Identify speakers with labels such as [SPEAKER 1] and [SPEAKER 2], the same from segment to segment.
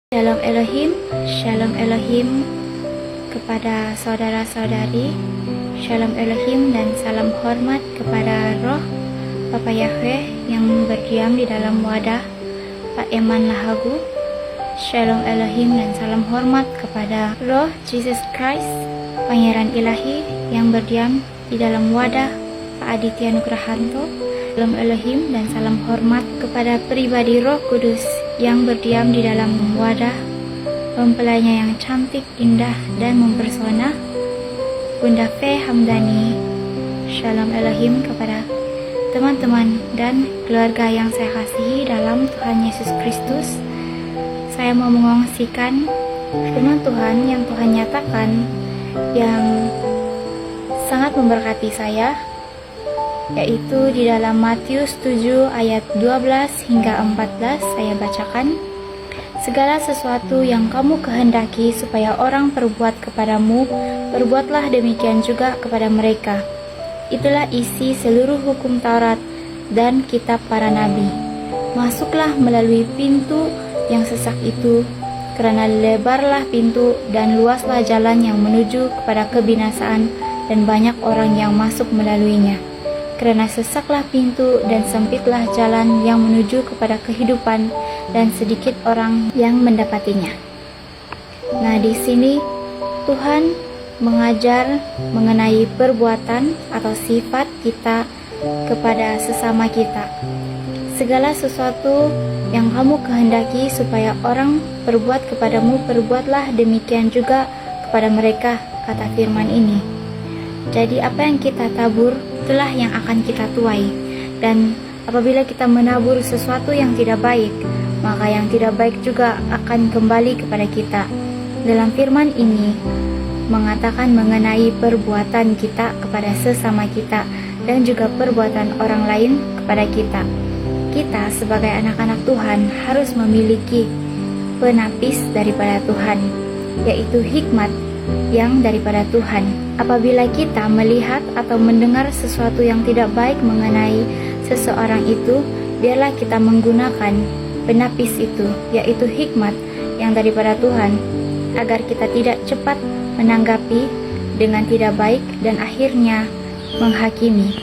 [SPEAKER 1] Shalom Elohim, Shalom Elohim kepada saudara-saudari, Shalom Elohim dan salam hormat kepada Roh Bapa Yahweh yang berdiam di dalam wadah Pak Eman Lahagu. Shalom Elohim dan salam hormat kepada Roh Jesus Christ, Pangeran Ilahi yang berdiam di dalam wadah Pak Aditya Nugrahanto. Shalom Elohim dan salam hormat kepada pribadi Roh Kudus yang berdiam di dalam wadah mempelainya yang cantik, indah, dan mempersona, Bunda Fe Hamdani. Shalom Elohim kepada teman-teman dan keluarga yang saya kasihi dalam Tuhan Yesus Kristus. Saya mau mengongsikan firman Tuhan yang Tuhan nyatakan yang sangat memberkati saya, yaitu di dalam Matius 7 ayat 12 hingga 14. Saya bacakan. Segala sesuatu yang kamu kehendaki supaya orang perbuat kepadamu, perbuatlah demikian juga kepada mereka. Itulah isi seluruh hukum Taurat dan kitab para nabi. Masuklah melalui pintu yang sesak itu, karena lebarlah pintu dan luaslah jalan yang menuju kepada kebinasaan, dan banyak orang yang masuk melaluinya. Karena sesaklah pintu dan sempitlah jalan yang menuju kepada kehidupan, dan sedikit orang yang mendapatinya. Nah, di sini Tuhan mengajar mengenai perbuatan atau sifat kita kepada sesama kita. Segala sesuatu yang kamu kehendaki supaya orang perbuat kepadamu, perbuatlah demikian juga kepada mereka, kata firman ini. Jadi apa yang kita tabur, itulah yang akan kita tuai. Dan apabila kita menabur sesuatu yang tidak baik, maka yang tidak baik juga akan kembali kepada kita. Dalam firman ini mengatakan mengenai perbuatan kita kepada sesama kita dan juga perbuatan orang lain kepada kita. Kita sebagai anak-anak Tuhan harus memiliki penapis daripada Tuhan, yaitu hikmat yang daripada Tuhan. Apabila kita melihat atau mendengar sesuatu yang tidak baik mengenai seseorang itu, biarlah kita menggunakan penapis itu, yaitu hikmat yang daripada Tuhan, agar kita tidak cepat menanggapi dengan tidak baik dan akhirnya menghakimi.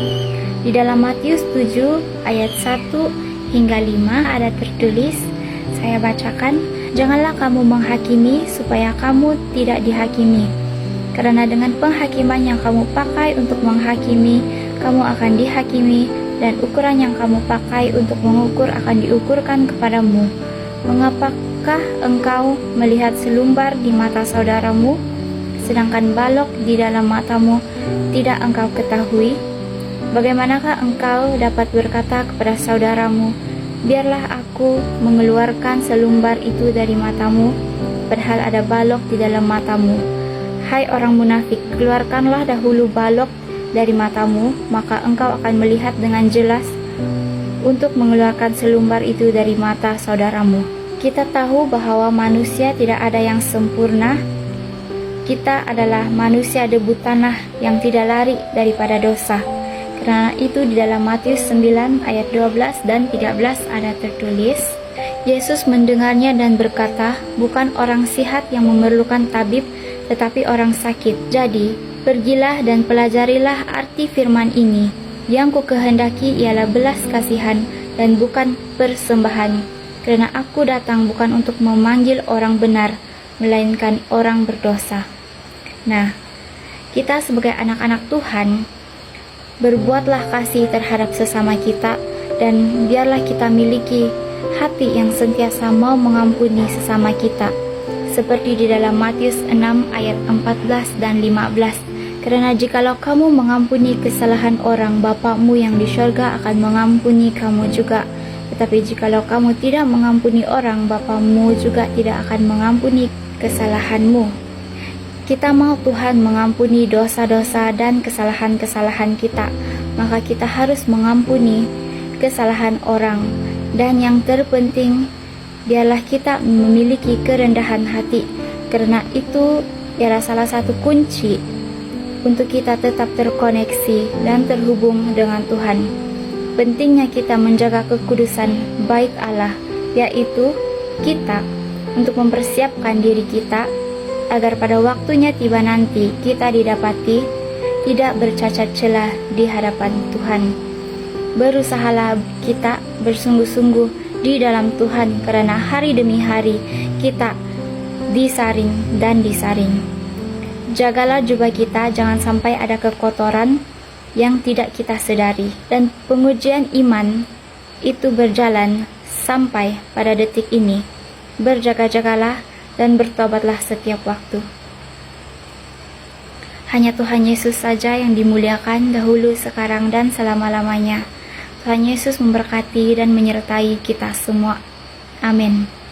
[SPEAKER 1] Di dalam Matius 7 ayat 1 hingga 5 ada tertulis, saya bacakan. Janganlah kamu menghakimi supaya kamu tidak dihakimi. Karena dengan penghakiman yang kamu pakai untuk menghakimi, kamu akan dihakimi, dan ukuran yang kamu pakai untuk mengukur akan diukurkan kepadamu. Mengapakah engkau melihat selumbar di mata saudaramu, sedangkan balok di dalam matamu tidak engkau ketahui? Bagaimanakah engkau dapat berkata kepada saudaramu, biarlah aku mengeluarkan selumbar itu dari matamu, padahal ada balok di dalam matamu? Hai orang munafik, keluarkanlah dahulu balok dari matamu, maka engkau akan melihat dengan jelas untuk mengeluarkan selumbar itu dari mata saudaramu. Kita tahu bahwa manusia tidak ada yang sempurna. Kita adalah manusia debu tanah yang tidak lari daripada dosa. Karena itu di dalam Matius 9 ayat 12 dan 13 ada tertulis, Yesus mendengarnya dan berkata, bukan orang sihat yang memerlukan tabib, tetapi orang sakit. Jadi, pergilah dan pelajarilah arti firman ini. Yang ku kehendaki ialah belas kasihan dan bukan persembahan. Karena aku datang bukan untuk memanggil orang benar, melainkan orang berdosa. Nah, kita sebagai anak-anak Tuhan, berbuatlah kasih terhadap sesama kita, dan biarlah kita miliki hati yang sentiasa mau mengampuni sesama kita, seperti di dalam Matius 6 ayat 14 dan 15. Karena jikalau kamu mengampuni kesalahan orang, Bapamu yang di syurga akan mengampuni kamu juga. Tetapi jikalau kamu tidak mengampuni orang, Bapamu juga tidak akan mengampuni kesalahanmu. Kita mau Tuhan mengampuni dosa-dosa dan kesalahan-kesalahan kita, maka kita harus mengampuni kesalahan orang. Dan yang terpenting, biarlah kita memiliki kerendahan hati, karena itu ialah salah satu kunci untuk kita tetap terkoneksi dan terhubung dengan Tuhan. Pentingnya kita menjaga kekudusan bait Allah, yaitu kita untuk mempersiapkan diri kita agar pada waktunya tiba nanti kita didapati tidak bercacat celah di hadapan Tuhan. Berusahalah kita bersungguh-sungguh di dalam Tuhan, karena hari demi hari kita disaring dan disaring. Jagalah jubah kita jangan sampai ada kekotoran yang tidak kita sadari, dan pengujian iman itu berjalan sampai pada detik ini. Berjaga-jagalah dan bertobatlah setiap waktu. Hanya Tuhan Yesus saja yang dimuliakan dahulu, sekarang, dan selama-lamanya. Tuhan Yesus memberkati dan menyertai kita semua. Amin.